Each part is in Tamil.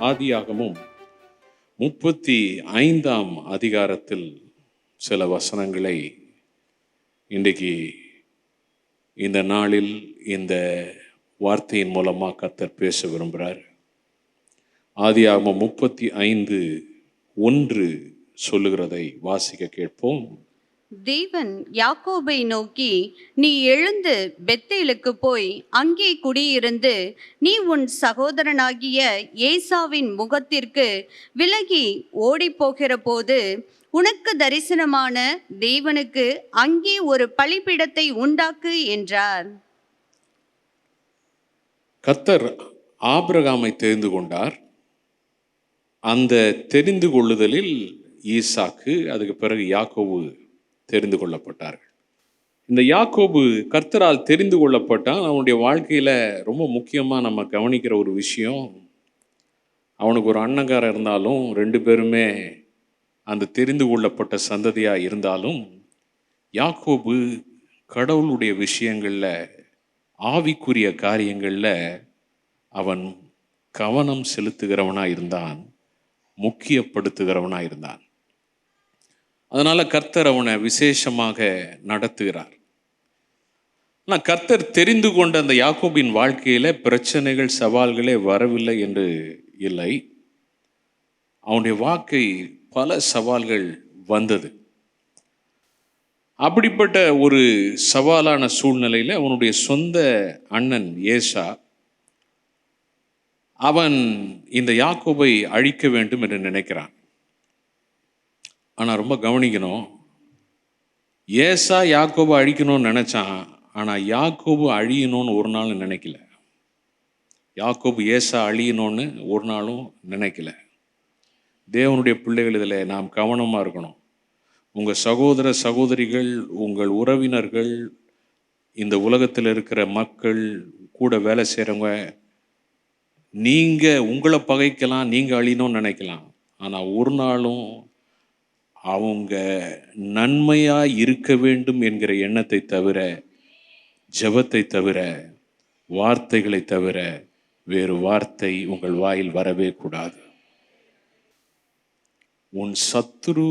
ஆதியாகமும் 35ஆம் அதிகாரத்தில் சில வசனங்களை இன்றைக்கு இந்த நாளில் இந்த வார்த்தையின் மூலமாக கர்த்தர் பேச விரும்புகிறார். ஆதியாகமம் 35:1 சொல்லுகிறதை வாசிக்க கேட்போம். தேவன் யாக்கோபை நோக்கி, நீ எழுந்து பெத்தேலுக்கு போய் அங்கே குடியிருந்து நீ உன் சகோதரனாகிய ஏசாவின் முகத்திற்கு விலகி ஓடிப்போகிற போது உனக்கு தரிசனமான தேவனுக்கு அங்கே ஒரு பலிபீடத்தை உண்டாக்கு என்றார். கர்த்தர் ஆபிரகாமை தெரிந்து கொண்டார். அந்த தெரிந்து கொள்ளுதலில் ஈசாக்கு, அதுக்கு பிறகு யாக்கோபு தெரிந்து கொள்ளப்பட்டார்கள். இந்த யாக்கோபு கர்த்தரால் தெரிந்து கொள்ளப்பட்டான். அவனுடைய வாழ்க்கையில் ரொம்ப முக்கியமாக நம்ம கவனிக்கிற ஒரு விஷயம், அவனுக்கு ஒரு அண்ணங்காரன் இருந்தாலும் 2 பேருமே அந்த தெரிந்து கொள்ளப்பட்ட சந்ததியாக இருந்தாலும், யாக்கோபு கடவுளுடைய விஷயங்களில், ஆவிக்குரிய காரியங்களில் அவன் கவனம் செலுத்துகிறவனாக இருந்தான், முக்கியப்படுத்துகிறவனாக இருந்தான். அதனால் கர்த்தர் அவனை விசேஷமாக நடத்துகிறார். ஆனால் கர்த்தர் தெரிந்து கொண்ட அந்த யாக்கோபின் வாழ்க்கையில் பிரச்சனைகள், சவால்களே வரவில்லை என்று இல்லை. அவனுடைய வாழ்க்கை பல சவால்கள் வந்தது. அப்படிப்பட்ட ஒரு சவாலான சூழ்நிலையில் அவனுடைய சொந்த அண்ணன் ஏசா, அவன் இந்த யாக்கோபை அழிக்க வேண்டும் என்று நினைக்கிறான். ஆனால் ரொம்ப கவனிக்கணும், ஏசா யாக்கோபை அழிக்கணும்னு நினச்சான். ஆனால் யாக்கோபு அழியணும்னு ஒரு நாளும் நினைக்கல. யாக்கோபு ஏசா அழியணும்னு ஒரு நாளும் நினைக்கல. தேவனுடைய பிள்ளைகள், இதில் நாம் கவனமாக இருக்கணும். உங்கள் சகோதர சகோதரிகள், உங்கள் உறவினர்கள், இந்த உலகத்தில் இருக்கிற மக்கள், கூட வேலை செய்கிறவங்க, நீங்கள் உங்களை பகைக்கலாம், நீங்கள் அழியணும்னு நினைக்கலாம். ஆனால் ஒரு நாளும் அவங்க நன்மையாக இருக்க வேண்டும் என்கிற எண்ணத்தை தவிர, ஜெபத்தை தவிர, வார்த்தைகளை தவிர வேறு வார்த்தை உங்கள் வாயில் வரவே கூடாது. உன் சத்துரு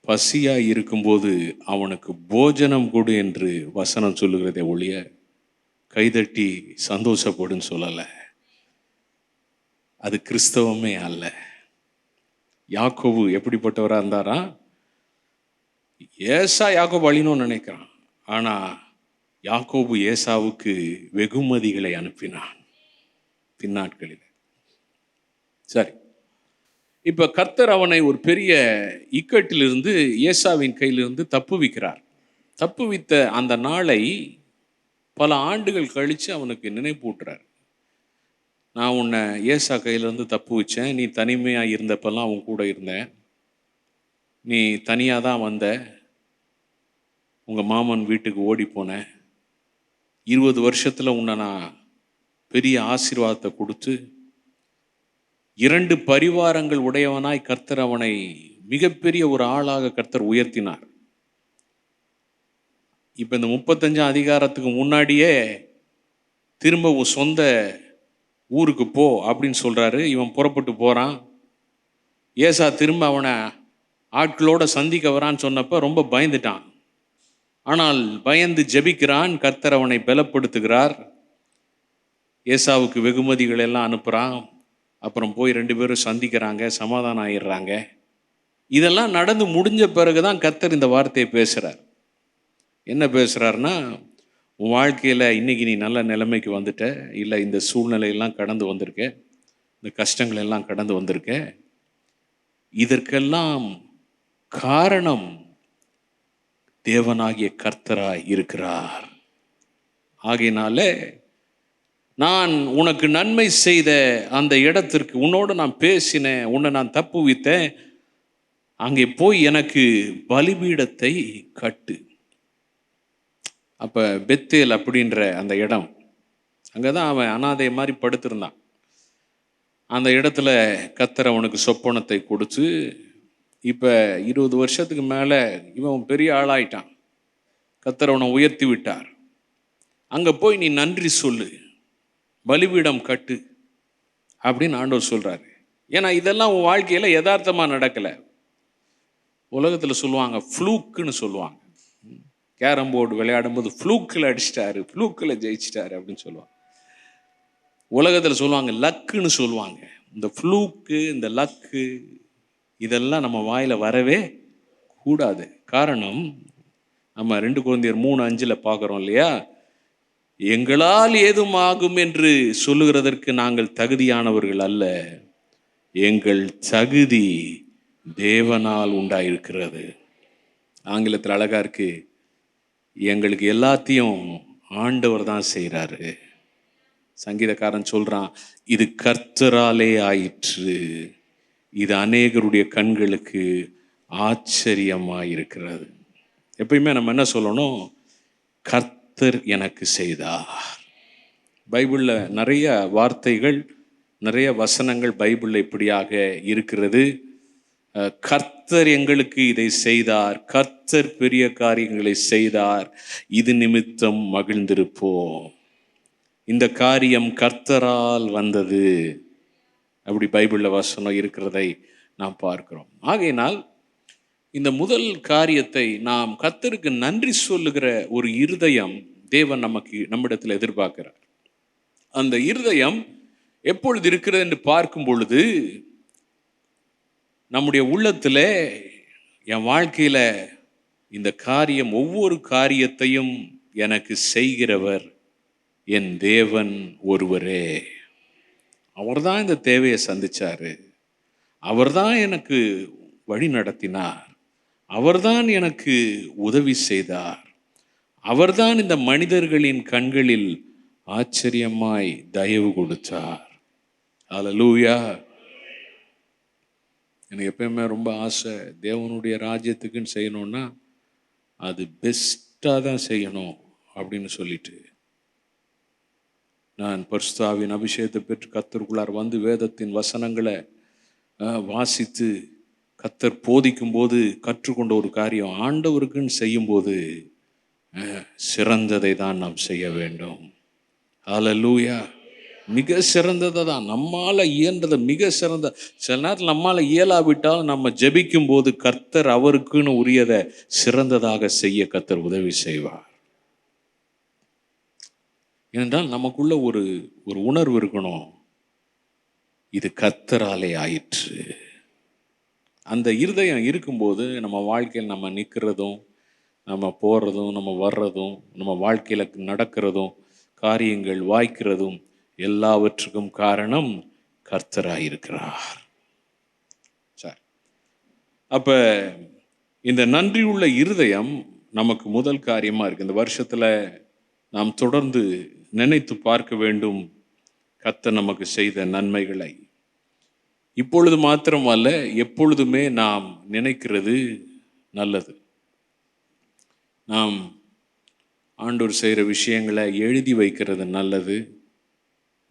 பசியாக இருக்கும்போது அவனுக்கு போஜனம் கொடு என்று வசனம் சொல்லுகிறதே ஒழிய கைதட்டி சந்தோஷப்படுன்னு சொல்லலை. அது கிறிஸ்தவமே அல்ல. யாக்கோபு எப்படிப்பட்டவராக இருந்தாரா? ஏசா யாக்கோபு அழியணும்னு நினைக்கிறான். ஆனால் யாக்கோபு ஏசாவுக்கு வெகுமதிகளை அனுப்பினான் பின்னாட்களில். சரி, இப்போ கர்த்தர் அவனை ஒரு பெரிய இக்கட்டிலிருந்து, ஏசாவின் கையிலிருந்து தப்புவிக்கிறார். தப்புவித்த அந்த நாளை பல ஆண்டுகள் கழித்து அவனுக்கு நினைப்பூட்டுறார். நான் உன்னை ஏசா கையிலேருந்து தப்பு வச்சேன், நீ தனிமையாக இருந்தப்பெல்லாம் அவன் கூட இருந்தேன், நீ தனியாக தான் வந்த, உங்கள் மாமன் வீட்டுக்கு ஓடி போனேன், 20 வருஷத்தில் உன்னை நான் பெரிய ஆசீர்வாதத்தை கொடுத்து 2 பரிவாரங்கள் உடையவனாய் கர்த்தர் அவனை மிகப்பெரிய ஒரு ஆளாக கர்த்தர் உயர்த்தினார். இப்போ இந்த 35ஆம் அதிகாரத்துக்கு முன்னாடியே திரும்ப உன் சொந்த ஊருக்கு போ அப்படின்னு சொல்கிறாரு. இவன் புறப்பட்டு போகிறான். ஏசா திரும்ப அவனை ஆட்களோட சந்திக்க வரான்னு சொன்னப்போ ரொம்ப பயந்துட்டான். ஆனால் பயந்து ஜெபிக்கிறான். கர்த்தர் அவனை பலப்படுத்துகிறார். ஏசாவுக்கு வெகுமதிகள் எல்லாம் அனுப்புகிறான். அப்புறம் போய் 2 பேரும் சந்திக்கிறாங்க, சமாதானம் ஆயிடுறாங்க. இதெல்லாம் நடந்து முடிஞ்ச பிறகு தான் கர்த்தர் இந்த வார்த்தையை பேசுகிறார். என்ன பேசுகிறாருன்னா, உன் வாழ்க்கையில் இன்றைக்கி நீ நல்ல நிலைமைக்கு வந்துட்ட, இல்லை இந்த சூழ்நிலையெல்லாம் கடந்து வந்திருக்க, இந்த கஷ்டங்கள் எல்லாம் கடந்து வந்திருக்க, இதற்கெல்லாம் காரணம் தேவனாகிய கர்த்தராய் இருக்கிறார். ஆகையினால நான் உனக்கு நன்மை செய்த அந்த இடத்திற்கு, உன்னோடு நான் பேசினேன், உன்னை நான் தப்புவித்தேன், அங்கே போய் எனக்கு பலிபீடத்தை கட்டு. அப்போ பெத்தேல் அப்படின்ற அந்த இடம், அங்கே தான் அவன் அனாதை மாதிரி படுத்திருந்தான். அந்த இடத்துல கர்த்தர் அவனுக்கு சொப்பனத்தை கொடுத்து, இப்போ 20 வருஷத்துக்கு மேலே இவன் பெரிய ஆளாயிட்டான். கர்த்தர் அவனை உயர்த்தி விட்டார். அங்கே போய் நீ நன்றி சொல்லு, பலிபீடம் கட்டு அப்படின்னு ஆண்டவர் சொல்றாரு. ஏன்னா இதெல்லாம் உன் வாழ்க்கையில் யதார்த்தமாக நடக்கலை. உலகத்தில் சொல்லுவாங்க ஃப்ளூக்குன்னு சொல்லுவாங்க. கேரம் போர்டு விளையாடும்போது ஃப்ளூக்கில் அடிச்சிட்டாரு, ஃப்ளூக்கில் ஜெயிச்சிட்டாரு அப்படின்னு சொல்லுவாங்க. உலகத்தில் சொல்லுவாங்க லக்குன்னு சொல்லுவாங்க. இந்த ஃப்ளூக்கு, இந்த லக்கு, இதெல்லாம் நம்ம வாயில் வரவே கூடாது. காரணம், நம்ம 2 கொரிந்தியர் 3:5 பார்க்குறோம் இல்லையா, எங்களால் ஏதும் ஆகும் என்று சொல்லுகிறதற்கு நாங்கள் தகுதியானவர்கள் அல்ல, எங்கள் தகுதி தேவனால் உண்டாயிருக்கிறது. ஆங்கிலத்தில் அழகா இருக்கு, எங்களுக்கு எல்லாத்தையும் ஆண்டவர் தான் செய்கிறாரு. சங்கீதக்காரன் சொல்றான், இது கர்த்தராலே ஆயிற்று, இது அநேகருடைய கண்களுக்கு ஆச்சரியமாயிருக்கிறது. எப்பயுமே நம்ம என்ன சொல்லணும், கர்த்தர் எனக்கு செய்தார். பைபிளில் நிறைய வார்த்தைகள், நிறைய வசனங்கள் பைபிளில் இப்படியாக இருக்கிறது. கர்த்தர் எங்களுக்கு இதை செய்தார், கர்த்தர் பெரிய காரியங்களை செய்தார், இது நிமித்தம் மகிழ்ந்திருப்போம், இந்த காரியம் கர்த்தரால் வந்தது, அப்படி பைபிளில் வசனம் இருக்கிறதை நாம் பார்க்கிறோம். ஆகையினால் இந்த முதல் காரியத்தை நாம் கர்த்தருக்கு நன்றி சொல்லுகிற ஒரு இருதயம் தேவன் நம்மிடத்தில் எதிர்பார்க்கிறார். அந்த இருதயம் எப்பொழுது இருக்கிறது என்று பார்க்கும் பொழுது, நம்முடைய உள்ளத்தில், என் வாழ்க்கையில் இந்த காரியம், ஒவ்வொரு காரியத்தையும் எனக்கு செய்கிறவர் என் தேவன் ஒருவரே, அவர்தான் இந்த தேவையை சந்திச்சாரு, அவர்தான் எனக்கு வழி நடத்தினார், அவர்தான் எனக்கு உதவி செய்தார், அவர்தான் இந்த மனிதர்களின் கண்களில் ஆச்சரியமாய் தயவு கொடுத்தார். அல்லேலூயா. எனக்கு எப்பயுமே ரொம்ப ஆசை, தேவனுடைய ராஜ்யத்துக்குன்னு செய்யணும்னா அது பெஸ்ட்டாக தான் செய்யணும் அப்படின்னு சொல்லிட்டு, நான் பரிசுத்த ஆவியின் அபிஷேகத்தை பெற்று கர்த்தருக்குள்ளார் வந்து வேதத்தின் வசனங்களை வாசித்து கர்த்தர் போதிக்கும் போது கற்றுக்கொண்ட ஒரு காரியம், ஆண்டவருக்குன்னு செய்யும்போது சிறந்ததை தான் நாம் செய்ய வேண்டும். அல்லேலூயா. மிக சிறந்ததை தான், நம்மால் இயன்றதை மிக சிறந்த, சில நேரத்தில் நம்மால் இயலாவிட்டால் நம்ம ஜெபிக்கும் போது கர்த்தர் அவருக்குன்னு உரியதை சிறந்ததாக செய்ய கர்த்தர் உதவி செய்வார். ஏனென்றால் நமக்குள்ள ஒரு உணர்வு இருக்கணும், இது கர்த்தராலே ஆயிற்று. அந்த இருதயம் இருக்கும்போது நம்ம வாழ்க்கையில் நம்ம நிற்கிறதும், நம்ம போகிறதும், நம்ம வர்றதும், நம்ம வாழ்க்கையில் நடக்கிறதும், காரியங்கள் வாய்க்கிறதும் எல்லாவற்றுக்கும் காரணம் கர்த்தராயிருக்கிறார். சரி, அப்போ இந்த நன்றியுள்ள இருதயம் நமக்கு முதல் காரியமாக இருக்குது. இந்த வருஷத்தில் நாம் தொடர்ந்து நினைத்து பார்க்க வேண்டும் கர்த்தர் நமக்கு செய்த நன்மைகளை. இப்பொழுது மாத்திரமல்ல, எப்பொழுதுமே நாம் நினைக்கிறது நல்லது. நாம் ஆண்டவர் செய்கிற விஷயங்களை எழுதி வைக்கிறது நல்லது,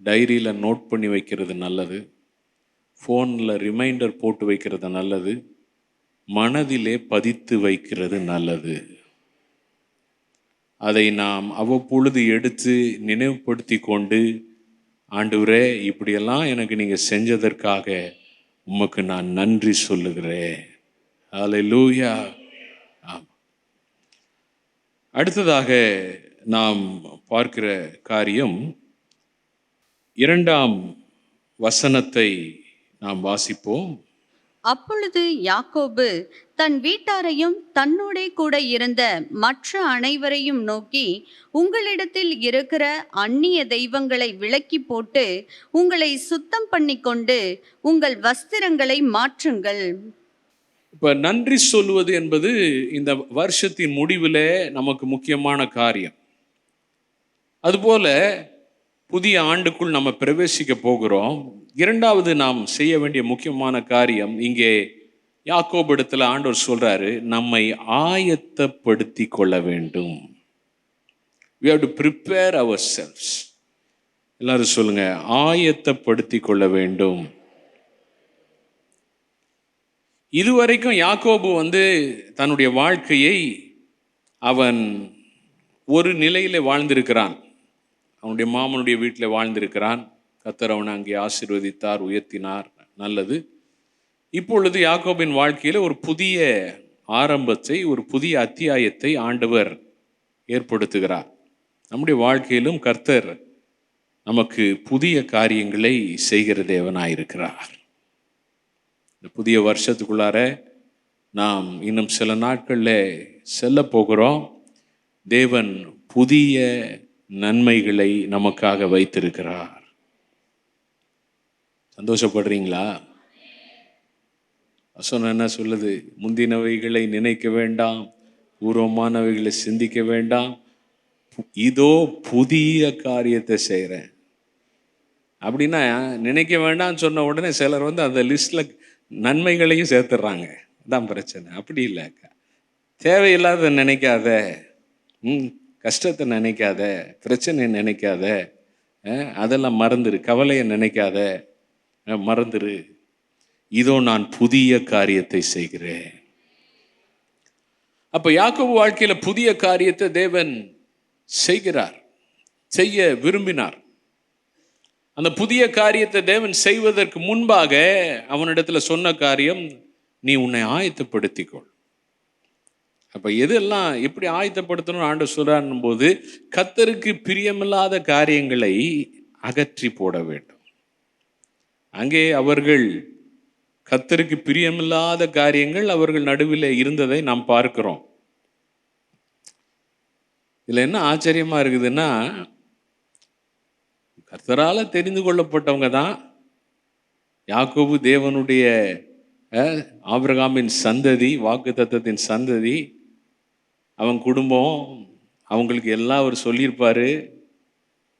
டைரியில் நோட் பண்ணி வைக்கிறது நல்லது, ஃபோனில் ரிமைண்டர் போட்டு வைக்கிறது நல்லது, மனதிலே பதித்து வைக்கிறது நல்லது. அதை நாம் அவ்வப்பொழுது எடுத்து நினைவுபடுத்தி கொண்டு, ஆண்டவரே இப்படியெல்லாம் எனக்கு நீங்கள் செஞ்சதற்காக உமக்கு நான் நன்றி சொல்லுகிறேன். அல்லேலூயா. ஆமாம். அடுத்ததாக நாம் பார்க்கிற காரியம், 2ஆம் வசனத்தை நாம் வாசிப்போம். அப்பொழுது யாக்கோபு தன் வீட்டாரையும் தன்னோடே கூட இருந்த மற்ற அனைவரையும் நோக்கி, உங்களிடத்தில் இருக்கிற அந்நிய தெய்வங்களை விலக்கி போட்டு உங்களை சுத்தம் பண்ணி கொண்டு உங்கள் வஸ்திரங்களை மாற்றுங்கள். இப்போ நன்றி சொல்லுவது என்பது இந்த வருஷத்தின் முடிவில் நமக்கு முக்கியமான காரியம். அதுபோல புதிய ஆண்டுக்குள் நம்ம பிரவேசிக்க போகிறோம். 2வது நாம் செய்ய வேண்டிய முக்கியமான காரியம், இங்கே யாக்கோபு இடத்துல ஆண்டவர் சொல்றாரு, நம்மை ஆயத்தப்படுத்தி கொள்ள வேண்டும். We have to prepare ourselves. எல்லாரும் சொல்லுங்க, ஆயத்தப்படுத்தி கொள்ள வேண்டும். இதுவரைக்கும் யாக்கோபு தன்னுடைய வாழ்க்கையை அவன் ஒரு நிலையில் வாழ்ந்திருக்கிறான். அவனுடைய மாமனுடைய வீட்டில் வாழ்ந்திருக்கிறான், கர்த்தர் அவனை அங்கே ஆசீர்வதித்தார், உயர்த்தினார். நல்லது. இப்பொழுது யாக்கோபின் வாழ்க்கையில் ஒரு புதிய ஆரம்பத்தை, ஒரு புதிய அத்தியாயத்தை ஆண்டவர் ஏற்படுத்துகிறார். நம்முடைய வாழ்க்கையிலும் கர்த்தர் நமக்கு புதிய காரியங்களை செய்கிற தேவனாயிருக்கிறார். இந்த புதிய வருஷத்துக்குள்ளார நாம் இன்னும் சில நாட்களில் செல்ல போகிறோம். தேவன் புதிய நன்மைகளை நமக்காக வைத்திருக்கிறார். சந்தோஷப்படுறீங்களா? வசனம் என்ன சொல்லுது? முந்தினவைகளை நினைக்க வேண்டாம், பூர்வமானவைகளை சிந்திக்க வேண்டாம், இதோ புதிய காரியத்தை செய்கிறேன். அப்படின்னா நினைக்க வேண்டாம்னு சொன்ன உடனே சிலர் அந்த லிஸ்ட்டில் நன்மைகளையும் சேர்த்துடுறாங்க. அதான் பிரச்சனை. அப்படி இல்லை. தேவையில்லாத நினைக்காத, கஷ்டத்தை நினைக்காத, பிரச்சனையை நினைக்காத, அதெல்லாம் மறந்துரு. கவலையை நினைக்காத, மறந்துரு. இதோ நான் புதிய காரியத்தை செய்கிறேன். அப்போ யாக்கோபு வாழ்க்கையில் புதிய காரியத்தை தேவன் செய்கிறார், செய்ய விரும்பினார். அந்த புதிய காரியத்தை தேவன் செய்வதற்கு முன்பாக அவனிடத்துல சொன்ன காரியம், நீ உன்னை ஆயத்தப்படுத்திக்கொள். அப்ப எதெல்லாம் எப்படி ஆயத்தப்படுத்தணும் ஆண்டவர் சொல்றான் போது, கர்த்தருக்கு பிரியமில்லாத காரியங்களை அகற்றி போட வேண்டும். அங்கே அவர்கள் கர்த்தருக்கு பிரியமில்லாத காரியங்கள் அவர்கள் நடுவில் இருந்ததை நாம் பார்க்கிறோம். இதுல என்ன ஆச்சரியமா இருக்குதுன்னா, கர்த்தரால தெரிந்து கொள்ளப்பட்டவங்க தான் யாக்கோபு, தேவனுடைய ஆபிரகாமின் சந்ததி, வாக்குத்தத்தத்தின் சந்ததி, அவன் குடும்பம், அவங்களுக்கு எல்லாம் அவர் சொல்லியிருப்பாரு,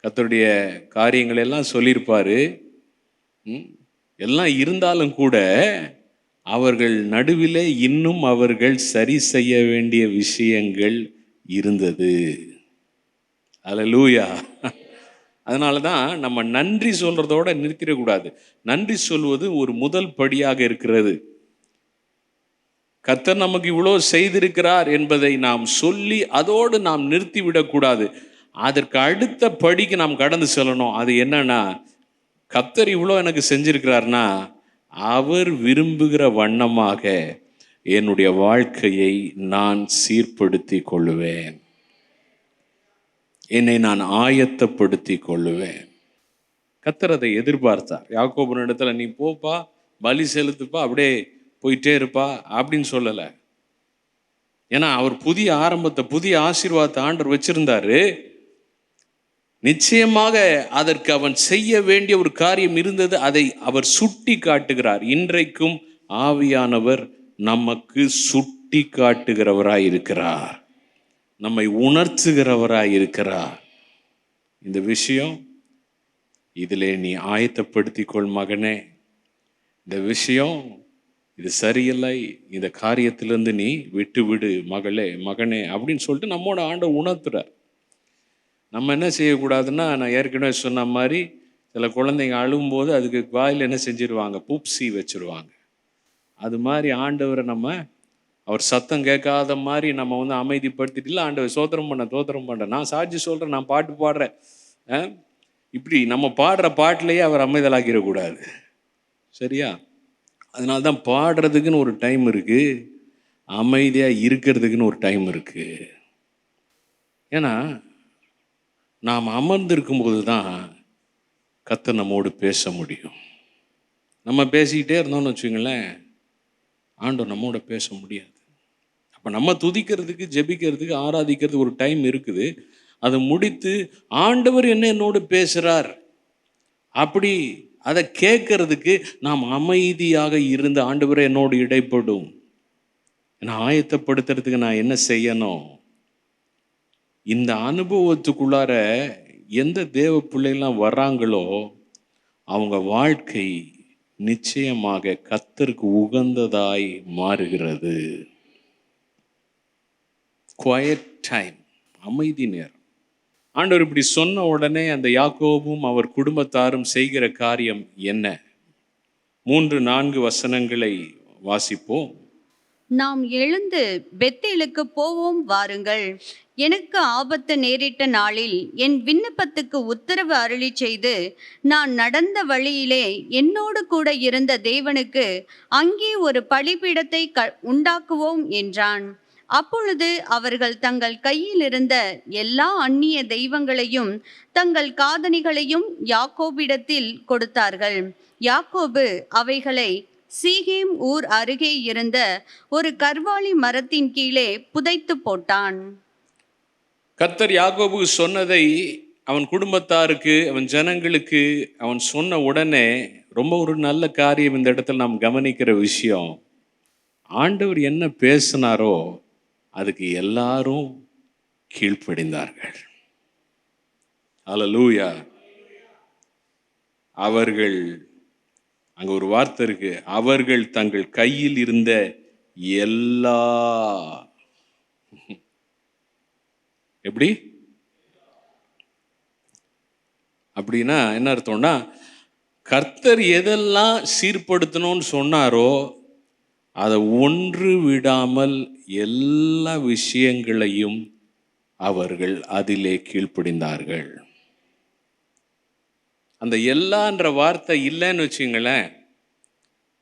கர்த்தருடைய காரியங்கள் எல்லாம் சொல்லியிருப்பாரு. எல்லாம் இருந்தாலும் கூட அவர்கள் நடுவிலே இன்னும் அவர்கள் சரி செய்ய வேண்டிய விஷயங்கள் இருந்தது. அல்லேலூயா. அதனால தான் நம்ம நன்றி சொல்றதோட நிறுத்திடக்கூடாது. நன்றி சொல்வது ஒரு முதல் படியாக இருக்கிறது. கர்த்தர் நமக்கு இவ்வளோ செய்திருக்கிறார் என்பதை நாம் சொல்லி அதோடு நாம் நிறுத்திவிடக்கூடாது. அதற்கு அடுத்த படிக்கு நாம் கடந்து செல்லணும். அது என்னன்னா, கர்த்தர் இவ்வளோ எனக்கு செஞ்சிருக்கிறார்னா அவர் விரும்புகிற வண்ணமாக என்னுடைய வாழ்க்கையை நான் சீர்படுத்தி கொள்ளுவேன், என்னை நான் ஆயத்தப்படுத்தி கொள்ளுவேன். கர்த்தர் அதை எதிர்பார்த்தார். யாக்கோபு இடத்துல நீ போப்பா, பலி செலுத்துப்பா, அப்படியே போயிட்டே இருப்பா அப்படின்னு சொல்லலை. ஏன்னா அவர் புதிய ஆரம்பத்தை, புதிய ஆசீர்வாதத்தை ஆண்டவர் வச்சிருந்தாரு. நிச்சயமாக அதற்கு அவன் செய்ய வேண்டிய ஒரு காரியம் இருந்தது. அதை அவர் சுட்டி காட்டுகிறார். இன்றைக்கும் ஆவியானவர் நமக்கு சுட்டி காட்டுகிறவராய் இருக்கிறார், நம்மை உணர்த்துகிறவராய் இருக்கிறார். இந்த விஷயம் இதிலே நீ ஆயத்தப்படுத்திக்கொள் மகனே, இந்த விஷயம் இது சரியில்லை, இந்த காரியத்திலிருந்து நீ விட்டு விடு மகளே, மகனே அப்படின்னு சொல்லிட்டு நம்மோட ஆண்டவர் உணர்த்துறார். நம்ம என்ன செய்யக்கூடாதுன்னா, நான் ஏற்கனவே சொன்ன மாதிரி சில குழந்தைங்க அழும்போது அதுக்கு வாயில் என்ன செஞ்சிருவாங்க, பூப்சி வச்சிருவாங்க. அது மாதிரி ஆண்டவரை நம்ம, அவர் சத்தம் கேட்காத மாதிரி நம்ம அமைதிப்படுத்திட்டு, இல்லை ஆண்டவர் சோத்திரம் பண்ண, நான் சாட்சி சொல்கிறேன், நான் பாட்டு பாடுறேன், இப்படி நம்ம பாடுற பாட்டிலேயே அவர் அமைதலாக்கிடக்கூடாது. சரியா? அதனால தான் பாடுறதுக்குன்னு ஒரு டைம் இருக்குது, அமைதியாக இருக்கிறதுக்குன்னு ஒரு டைம் இருக்குது. ஏன்னா நாம் அமர்ந்திருக்கும்போது தான் கர்த்தர் நம்மோடு பேச முடியும். நம்ம பேசிக்கிட்டே இருந்தோம்னு வச்சுங்களேன், ஆண்டவர் நம்மோட பேச முடியாது. அப்போ நம்ம துதிக்கிறதுக்கு, ஜெபிக்கிறதுக்கு, ஆராதிக்கிறதுக்கு ஒரு டைம் இருக்குது. அதை முடித்து ஆண்டவர் என்னோடு பேசுகிறார் அப்படி அதை கேட்கறதுக்கு நாம் அமைதியாக இருந்து, ஆண்டவரே என்னோடு இடைப்படும், என்னை ஆயத்தப்படுத்துறதுக்கு நான் என்ன செய்யணும், இந்த அனுபவத்துக்குள்ளார எந்த தேவ பிள்ளைலாம் வர்றாங்களோ அவங்க வாழ்க்கை நிச்சயமாக கர்த்தருக்கு உகந்ததாய் மாறுகிறது. குவைட் டைம், அமைதி நேரம். ஆண்டவர் இப்படி சொன்ன உடனே அந்த யாக்கோபும் அவர் குடும்பத்தாரும் செய்கிற காரியம் என்ன? 3-4 வசனங்களை வாசிப்போம். நாம் எழுந்து பெத்தேலுக்கு போவோம் வாருங்கள். எனக்கு ஆபத்து நேரிட்ட நாளில் என் விண்ணப்பத்துக்கு உத்தரவு அருளிச் செய்து நான் நடந்த வழியிலே என்னோடு கூட இருந்த தேவனுக்கு அங்கே ஒரு பலிபீடத்தை உண்டாக்குவோம் என்றான். அப்பொழுது அவர்கள் தங்கள் கையில் இருந்த எல்லா அந்நிய தெய்வங்களையும் தங்கள் காதணிகளையும் யாக்கோபிடத்தில் கொடுத்தார்கள். யாக்கோபு அவைகளை சீகேம் ஊர் அருகே இருந்த ஒரு கர்வாலி மரத்தின் கீழே புதைத்து போட்டான். கர்த்தர் யாக்கோபுக்கு சொன்னதை அவன் குடும்பத்தாருக்கு, அவன் ஜனங்களுக்கு அவன் சொன்ன உடனே ரொம்ப ஒரு நல்ல காரியம் இந்த இடத்துல நாம் கவனிக்கிற விஷயம், ஆண்டவர் என்ன பேசினாரோ அதுக்கு எல்லாரும் கீழ்ப்படிந்தார்கள். அல்லேலூயா. அவர்கள், அங்க ஒரு வார்த்தை இருக்கு, அவர்கள் தங்கள் கையில் இருந்த எல்லா, எப்படி அப்படின்னா என்ன அர்த்தம்னா, கர்த்தர் எதெல்லாம் சீர்படுத்தணும்னு சொன்னாரோ அதை ஒன்று விடாமல் எல்லா விஷயங்களையும் அவர்கள் அதிலே கீழ்ப்படிந்தார்கள். அந்த எல்லான்ற வார்த்தை இல்லைன்னு வச்சுங்களேன்,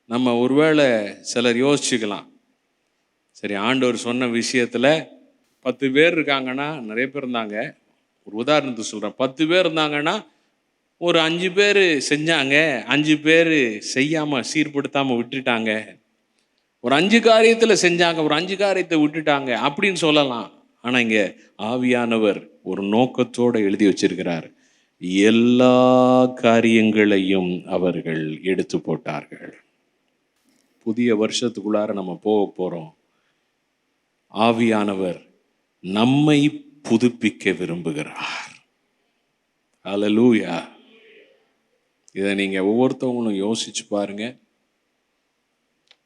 நம்ம ஒருவேளை சிலர் யோசிச்சுக்கலாம், சரி ஆண்டவர் சொன்ன விஷயத்தில் 10 பேர் இருக்காங்கன்னா, நிறைய பேர் இருந்தாங்க, ஒரு உதாரணத்துக்கு சொல்கிறேன், 10 பேர் இருந்தாங்கன்னா ஒரு 5 பேர் செஞ்சாங்க, 5 பேர் செய்யாமல் சீர்படுத்தாமல் விட்டுட்டாங்க, ஒரு 5 காரியத்தில் செஞ்சாங்க, ஒரு 5 காரியத்தை விட்டுட்டாங்க அப்படின்னு சொல்லலாம். ஆனால் இங்கே ஆவியானவர் ஒரு நோக்கத்தோடு எழுதி வச்சிருக்கிறார், எல்லா காரியங்களையும் அவர்கள் எடுத்து போட்டார்கள். புதிய வருஷத்துக்குள்ளார நம்ம போக போகிறோம். ஆவியானவர் நம்மை புதுப்பிக்க விரும்புகிறார். அல்லேலூயா. இதை நீங்கள் ஒவ்வொருத்தவங்களும் யோசிச்சு பாருங்க,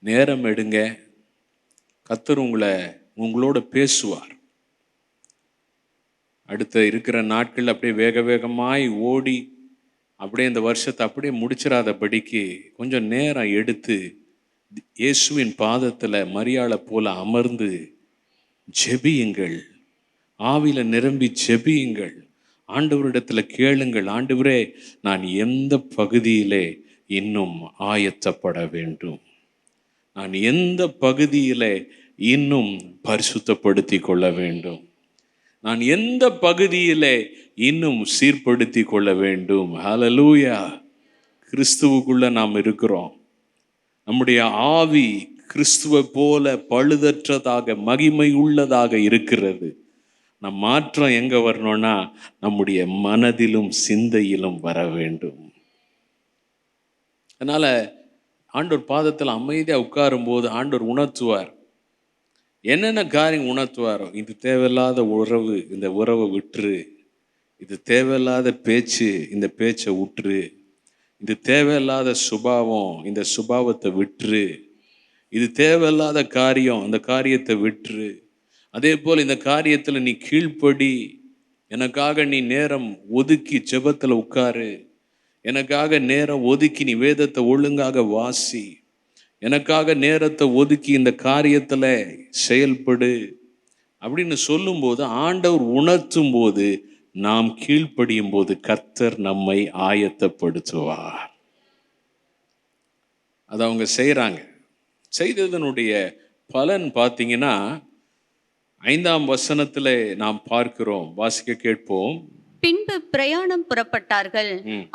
நேரம் எடுங்க, கர்த்தர் உங்களோட பேசுவார். அடுத்த இருக்கிற நாட்கள் அப்படியே வேக வேகமாய் ஓடி அப்படியே இந்த வருஷத்தை அப்படியே முடிச்சிடாதபடிக்கு கொஞ்சம் நேரம் எடுத்து இயேசுவின் பாதத்தில் மரியாளை போல அமர்ந்து ஜெபியுங்கள், ஆவியில நிரம்பி ஜெபியுங்கள், ஆண்டவரிடத்தில் கேளுங்கள், ஆண்டவரே நான் எந்த பகுதியிலே இன்னும் ஆயத்தப்பட வேண்டும், நான் எந்த பகுதியிலே இன்னும் பரிசுத்தப்படுத்தி கொள்ள வேண்டும், நான் எந்த பகுதியிலே இன்னும் சீர்படுத்தி கொள்ள வேண்டும். ஹல்லேலூயா. கிறிஸ்துவுக்குள்ள நாம் இருக்கிறோம். நம்முடைய ஆவி கிறிஸ்துவை போல பழுதற்றதாக மகிமை உள்ளதாக இருக்கிறது. நம் மாற்றம் எங்க வரணும்னா நம்முடைய மனதிலும் சிந்தையிலும் வர வேண்டும். அதனால ஆண்டவர் பாதத்தில் அமைதியாக உட்காரும் போது ஆண்டவர் உணர்த்துவார். என்னென்ன காரியம் உணர்த்துவாரோ, இது தேவையில்லாத உறவு, இந்த உறவை விட்டுரு, இது தேவையில்லாத பேச்சு, இந்த பேச்சை விட்டுரு, இது தேவையில்லாத சுபாவம், இந்த சுபாவத்தை விட்டுரு, இது தேவையில்லாத காரியம், அந்த காரியத்தை விட்டுரு, அதே போல் இந்த காரியத்தில் நீ கீழ்ப்படி, எனக்காக நீ நேரம் ஒதுக்கி ஜெபத்தில் உட்காரு, எனக்காக நேரம் ஒதுக்கி நீ வேதத்தை ஒழுங்காக வாசி, எனக்காக நேரத்தை ஒதுக்கி இந்த காரியத்தில் செயல்படு அப்படின்னு சொல்லும்போது, ஆண்டவர் உணர்த்தும் போது, நாம் கீழ்ப்படியும் போது கர்த்தர் நம்மை ஆயத்தப்படுத்துவார். அதை அவங்க செய்கிறாங்க. செய்ததனுடைய பலன் பார்த்தீங்கன்னா 5ஆம் வசனத்தில் நாம் பார்க்கிறோம். வாசிக்க கேட்போம். பின்பு பிரயாணம் புறப்பட்டார்கள்.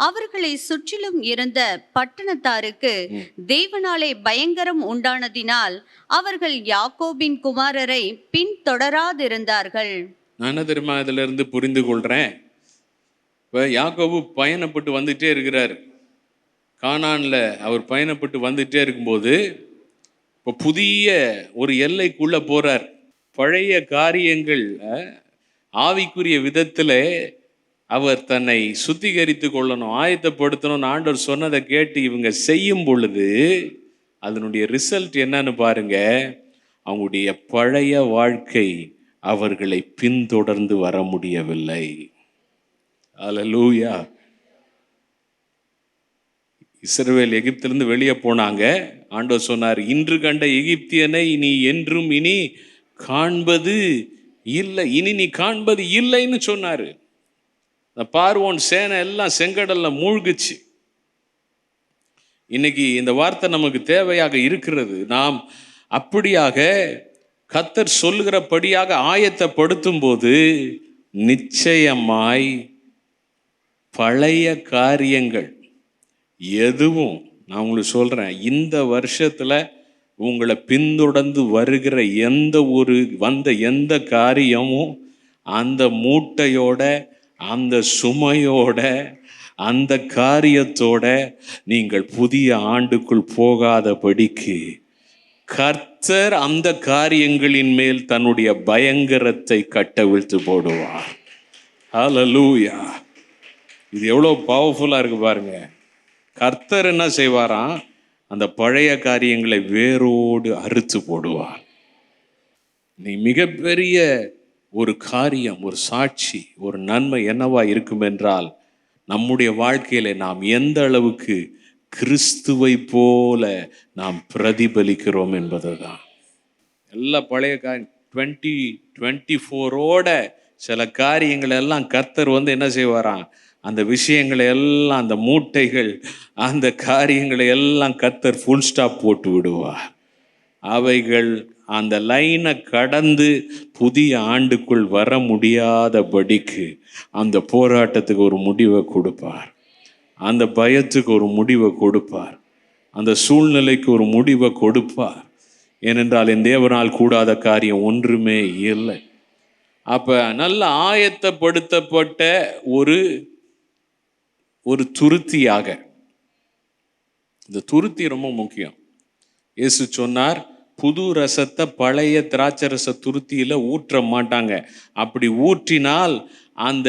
அவர்களை சுற்றிலும் இருந்த பட்டணத்தாருக்கு தேவனாலே பயங்கரம் உண்டானதினால் அவர்கள் யாக்கோபின் குமாரரை பின்தொடராதிருந்தார்கள். நான் என்ன தெரியுமா இதுல இருந்து புரிந்து கொள்றேன், இப்போ யாக்கோபு பயணப்பட்டு வந்துட்டே இருக்கிறார். கானான்ல அவர் பயணப்பட்டு வந்துட்டே இருக்கும்போது இப்போ புதிய ஒரு எல்லைக்குள்ள போறார். பழைய காரியங்கள் ஆவிக்குரிய விதத்தில் அவர் தன்னை சுத்திகரித்து கொள்ளணும், ஆயத்தப்படுத்தணும்னு ஆண்டவர் சொன்னதை கேட்டு இவங்க செய்யும் பொழுது அதனுடைய ரிசல்ட் என்னன்னு பாருங்க. அவங்களுடைய பழைய வாழ்க்கை அவர்களை பின்தொடர்ந்து வர முடியவில்லை. அல்லேலூயா. இஸ்ரவேல் எகிப்திலிருந்து வெளியே போனாங்க. ஆண்டவர் சொன்னார், இன்று கண்ட எகிப்தியனை நீ என்றும் இனி காண்பது இல்லை. இனி நீ காண்பது இல்லைன்னு சொன்னாரு. இந்த பார்வோன் சேனை எல்லாம் செங்கடல்ல மூழ்குச்சு. இன்னைக்கு இந்த வார்த்தை நமக்கு தேவையாக இருக்கிறது. நாம் அப்படியாக கர்த்தர் சொல்லுகிறபடியாக ஆயத்தப்படுத்தும் போது நிச்சயமாய் பழைய காரியங்கள் எதுவும், நான் உங்களுக்கு சொல்றேன், இந்த வருஷத்துல உங்களை பின்தொடர்ந்து வருகிற எந்த காரியமும் அந்த மூட்டையோட, அந்த சுமையோட, அந்த காரியத்தோட நீங்கள் புதிய ஆண்டுக்குள் போகாதபடிக்கு கர்த்தர் அந்த காரியங்களின் மேல் தன்னுடைய பயங்கரத்தை கட்டவிழ்த்து போடுவார். ஹல்லேலூயா! இது எவ்வளோ பவர்ஃபுல்லாக இருக்கு பாருங்க. கர்த்தர் என்ன செய்வாராம்? அந்த பழைய காரியங்களை வேரோடு அறுத்து போடுவார். நீ மிகப்பெரிய ஒரு காரியம், ஒரு சாட்சி, ஒரு நன்மை என்னவா இருக்கும் என்றால், நம்முடைய வாழ்க்கையில நாம் எந்த அளவுக்கு கிறிஸ்துவை போல நாம் பிரதிபலிக்கிறோம் என்பதுதான். எல்லா பழைய 2024ஓட சில காரியங்கள் எல்லாம் கர்த்தர் என்ன செய்வாராம்? அந்த விஷயங்களை எல்லாம், அந்த மூட்டைகள், அந்த காரியங்களை எல்லாம் கர்த்தர் ஃபுல் ஸ்டாப் போட்டு விடுவார். அவைகள் அந்த லைனை கடந்து புதிய ஆண்டுக்குள் வர முடியாதபடிக்கு அந்த போராட்டத்துக்கு ஒரு முடிவை கொடுப்பார். அந்த பயத்துக்கு ஒரு முடிவை கொடுப்பார். அந்த சூழ்நிலைக்கு ஒரு முடிவை கொடுப்பார். ஏனென்றால் என் தேவனால் கூடாத காரியம் ஒன்றுமே இல்லை. அப்ப நல்ல ஆயத்தப்படுத்தப்பட்ட ஒரு துருத்தியாக, இந்த துருத்தி ரொம்ப முக்கியம். இயேசு சொன்னார், புது ரசத்தை பழைய திராட்சை ரச துருத்தியில ஊற்ற மாட்டாங்க. அப்படி ஊற்றினால் அந்த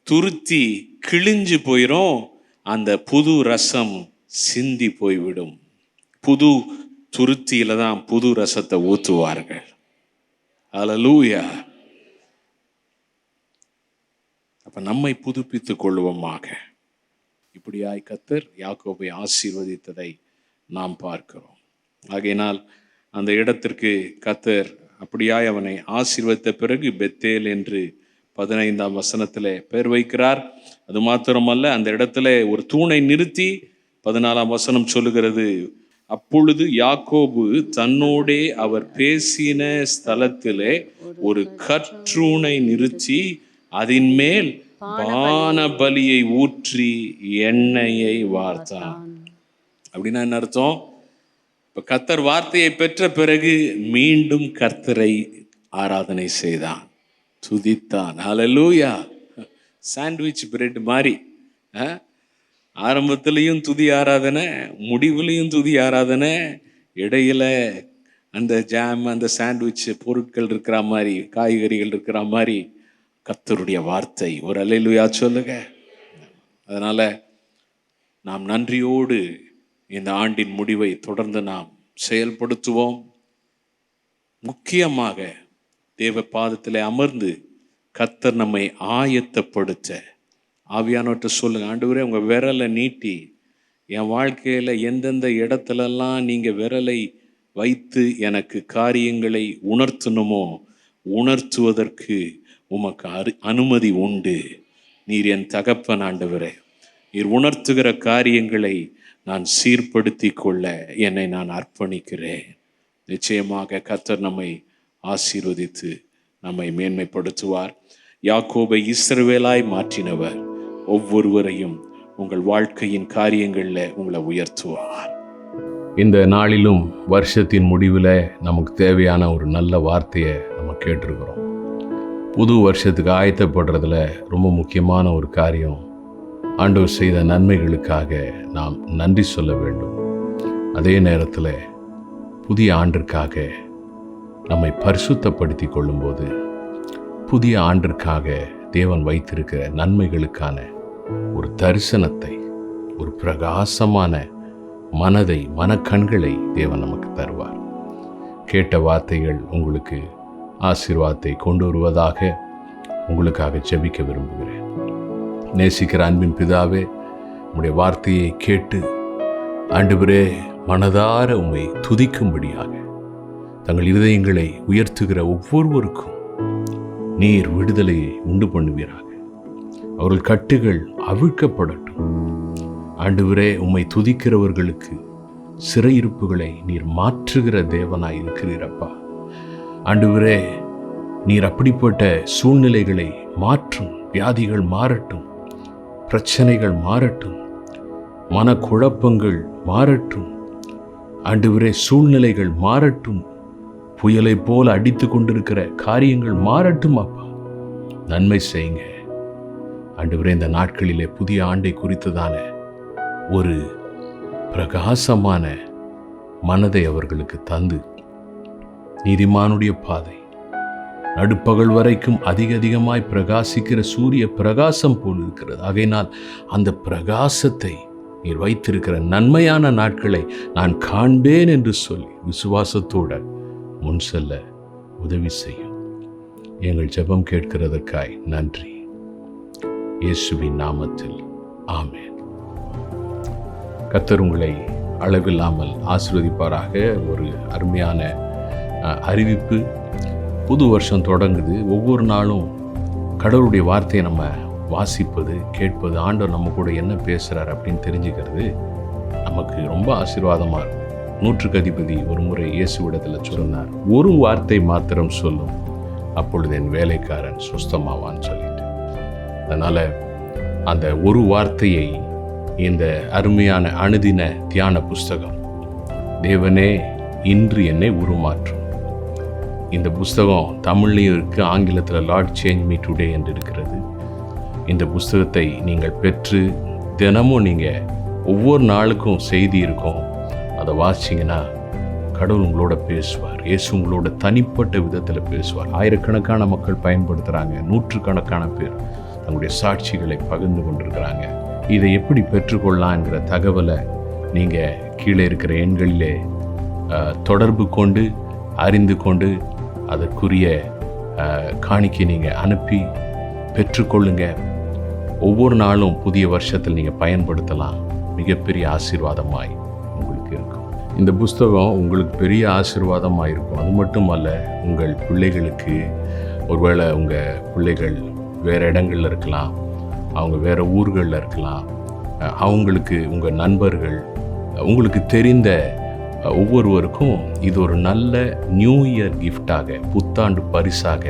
துருத்தி கிழிஞ்சு போயிடும், அந்த புது ரசம் சிந்தி போய்விடும். புது துருத்தியில தான் புது ரசத்தை ஊற்றுவார்கள். ஹல்லேலூயா! அப்ப நம்மை புதுப்பித்துக் கொள்வோமாக. இப்படியாய் கர்த்தர் யாக்கோபை ஆசீர்வதித்ததை நாம் பார்க்கிறோம். ஆகையினால் அந்த இடத்திற்கு கர்த்தர் அப்படியாய் அவனை ஆசீர்வதித்த பிறகு பெத்தேல் என்று 15ஆம் வசனத்திலே பெயர் வைக்கிறார். அது மாத்திரமல்ல, அந்த இடத்துல ஒரு தூணை நிறுத்தி 14ஆம் வசனம் சொல்லுகிறது, அப்பொழுது யாக்கோபு தன்னோடே அவர் பேசின ஸ்தலத்திலே ஒரு கற்றூணை நிறுத்தி அதன் மேல் பான பலியை ஊற்றி எண்ணெயை வார்த்தான். அப்படின்னா என்ன அர்த்தம்? இப்ப கர்த்தர் வார்த்தையை பெற்ற பிறகு மீண்டும் கர்த்தரை ஆராதனை செய்தான், துதித்தான். ஹல்லேலூயா! சாண்ட்விச் பிரெட் மாதிரி ஆரம்பத்திலையும் துதி ஆராதனை, முடிவுலையும் துதி ஆராதனை, இடையில அந்த ஜாம், அந்த சாண்ட்விச் பொருட்கள் இருக்கிற மாதிரி, காய்கறிகள் இருக்கிற மாதிரி கர்த்தருடைய வார்த்தை. ஒரு அல்லேலூயா சொல்லுங்க. அதனால நாம் நன்றியோடு இந்த ஆண்டின் முடிவை தொடர்ந்து நாம் செயல்படுத்துவோம். முக்கியமாக தேவ பாதத்தில் அமர்ந்து கர்த்தர் நம்மை ஆயத்தப்படுத்த ஆவியானவர்கிட்ட சொல்லுங்க, ஆண்டவரே உங்கள் விரலை நீட்டி என் வாழ்க்கையில் எந்தெந்த இடத்துலலாம் நீங்கள் விரலை வைத்து எனக்கு காரியங்களை உணர்த்தணுமோ உணர்த்துவதற்கு உமக்கு அனுமதி உண்டு. நீர் என் தகப்பன் ஆண்டவரே, நீர் உணர்த்துகிற காரியங்களை நான் சீர்படுத்தி கொள்ள என்னை நான் அர்ப்பணிக்கிறேன். நிச்சயமாக கர்த்தர் நம்மை ஆசீர்வதித்து நம்மை மேன்மைப்படுத்துவார். யாக்கோபை இஸ்ரவேலாய் மாற்றினவர் ஒவ்வொருவரையும் உங்கள் வாழ்க்கையின் காரியங்களில் உங்களை உயர்த்துவார். இந்த நாளிலும் வருஷத்தின் முடிவில் நமக்கு தேவையான ஒரு நல்ல வார்த்தையை நம்ம கேட்டிருக்கிறோம். புது வருஷத்துக்கு ஆயத்தப்படுறதுல ரொம்ப முக்கியமான ஒரு காரியம், ஆண்டவர் செய்த நன்மைகளுக்காக நாம் நன்றி சொல்ல வேண்டும். அதே நேரத்தில் புதிய ஆண்டிற்காக நம்மை பரிசுத்தப்படுத்தி கொள்ளும்போது, புதிய ஆண்டிற்காக தேவன் வைத்திருக்கிற நன்மைகளுக்கான ஒரு தரிசனத்தை, ஒரு பிரகாசமான மனக்கண்களை தேவன் நமக்கு தருவார். கேட்ட வார்த்தைகள் உங்களுக்கு ஆசீர்வாதத்தை கொண்டு வருவதாக உங்களுக்காக ஜெபிக்க விரும்புகிறேன். நேசிக்கிற அன்பின் பிதாவே, உம்முடைய வார்த்தையை கேட்டு ஆண்டவரே மனதார உம்மை துதிக்கும்படியாக தங்கள் இருதயங்களை உயர்த்துகிற ஒவ்வொருவருக்கும் நீர் விடுதலையை உண்டு பண்ணுவீராக. அவர்கள் கட்டுகள் அவிழ்க்கப்படட்டும். ஆண்டவரே, உம்மை துதிக்கிறவர்களுக்கு சிறையிருப்புகளை நீர் மாற்றுகிற தேவனாய் இருக்கிறீரப்பா. ஆண்டவரே, நீர் அப்படிப்பட்ட சூழ்நிலைகளை மாற்றும். வியாதிகள் மாறட்டும், பிரச்சனைகள் மாறட்டும், மனக்குழப்பங்கள் மாறட்டும். ஆண்டவரே, சூழ்நிலைகள் மாறட்டும். புயலை போல அடித்து கொண்டிருக்கிற காரியங்கள் மாறட்டும் அப்பா. நன்மை செய்யுங்க ஆண்டவரே. இந்த நாட்களிலே புதிய ஆண்டை குறித்ததான ஒரு பிரகாசமான மனதை அவர்களுக்கு தந்து, நீதிமானுடைய பாதை நடுப்பகல் வரைக்கும் அதிகமாய் பிரகாசிக்கிற சூரிய பிரகாசம் போல் இருக்கிறது. ஆகையினால் அந்த பிரகாசத்தை நீர் வைத்திருக்கிற நன்மையான நாட்களை நான் காண்பேன் என்று சொல்லி விசுவாசத்தோட முன் செல்ல உதவி செய்யும். எங்கள் ஜெபம் கேட்கிறதற்காய் நன்றி. இயேசுவின் நாமத்தில் ஆமென். கர்த்தர் உங்களை அளவில்லாமல் ஆசீர்வதிப்பாராக. ஒரு அருமையான அறிவிப்பு. புது வருஷம் தொடங்குது. ஒவ்வொரு நாளும் கடவுளுடைய வார்த்தையை நம்ம வாசிப்பது, கேட்பது, ஆண்டவர் நம்ம கூட என்ன பேசுகிறார் அப்படின்னு தெரிஞ்சுக்கிறது நமக்கு ரொம்ப ஆசீர்வாதமாக இருக்கும். 100க்கு அதிபதி ஒரு முறை இயேசுவிடத்தில் சொன்னார், ஒரு வார்த்தை மாத்திரம் சொல்லும், அப்பொழுது என் வேலைக்காரன் சுஸ்தமாவான்னு சொல்லிட்டு. அதனால் அந்த ஒரு வார்த்தையை இந்த அருமையான அனுதின தியான புஸ்தகம், தேவனே இன்று என்னை உருமாற்றும், இந்த புஸ்தகம் தமிழ்லையும் இருக்குது, ஆங்கிலத்தில் லார்ட் சேஞ்ச் மீ டுடே என்று இருக்கிறது. இந்த புஸ்தகத்தை நீங்கள் பெற்று தினமும் நீங்கள் ஒவ்வொரு நாளுக்கும் செய்தி இருக்கும், அதை வாசிச்சிங்கன்னா கடவுள் உங்களோட பேசுவார். இயேசு உங்களோட தனிப்பட்ட விதத்தில் பேசுவார். ஆயிரக்கணக்கான மக்கள் பயன்படுத்துகிறாங்க. 100கணக்கான பேர் தங்களுடைய சாட்சிகளை பகிர்ந்து கொண்டிருக்கிறாங்க. இதை எப்படி பெற்றுக்கொள்ளலாங்கிற தகவலை நீங்கள் கீழே இருக்கிற எண்களிலே தொடர்பு கொண்டு அறிந்து கொண்டு அதற்குரிய காணிக்கை நீங்கள் அனுப்பி பெற்றுக்கொள்ளுங்க. ஒவ்வொரு நாளும் புதிய வருஷத்தில் நீங்கள் பயன்படுத்தலாம். மிகப்பெரிய ஆசீர்வாதமாய் உங்களுக்கு இருக்கும். இந்த புஸ்தகம் உங்களுக்கு பெரிய ஆசீர்வாதமாக இருக்கும். அது மட்டும் அல்ல, உங்கள் பிள்ளைகளுக்கு, ஒருவேளை உங்கள் பிள்ளைகள் வேறு இடங்களில் இருக்கலாம், அவங்க வேறு ஊர்களில் இருக்கலாம், அவங்களுக்கு உங்கள் நண்பர்கள், உங்களுக்கு தெரிந்த ஒவ்வொருவருக்கும் இது ஒரு நல்ல நியூ இயர் கிஃப்டாக, புத்தாண்டு பரிசாக,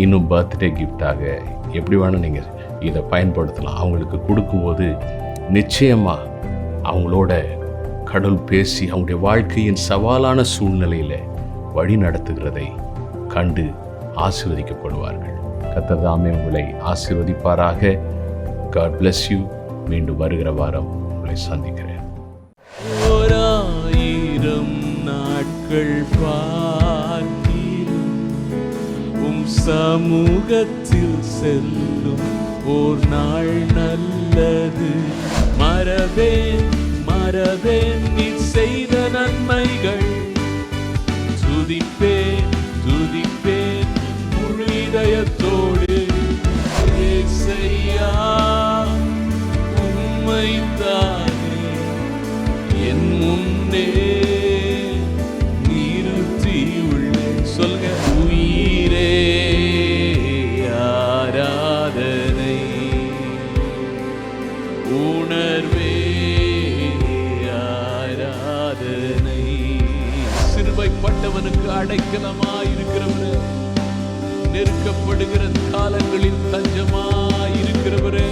இன்னும் பர்த்டே கிஃப்டாக, எப்படி வேணால் நீங்கள் இதை பயன்படுத்தலாம். அவங்களுக்கு கொடுக்கும்போது நிச்சயமாக அவங்களோட கடவுள் பேசி அவங்களுடைய வாழ்க்கையின் சவாலான சூழ்நிலையில் வழி நடத்துகிறதை கண்டு ஆசீர்வதிக்கப்படுவார்கள். கர்த்தர் தாமே உங்களை ஆசீர்வதிப்பாராக. God bless you. மீண்டும் வருகிற வாரம் உங்களை சந்திக்கிறேன். 1000 நாட்கள் பார்க்கிலும் சமூகத்தில் செல்லும் ஓர் நாள் நல்லது. மறவேன் நீ செய்த நன்மைகள், துதிப்பேன் முழு இதயத்தோடு. ஏசையா உம்மைத்தானே என் முன்னே நிறுத்தியுள்ளேன். சொல்லுங்க, உயிரே ஆராதனை, உணர்வே ஆராதனை. சிறுமைப்பட்டவனுக்கு அடைக்கலமாயிருக்கிறவரே, நெருக்கப்படுகிற காலங்களில் தஞ்சமாயிருக்கிறவரே,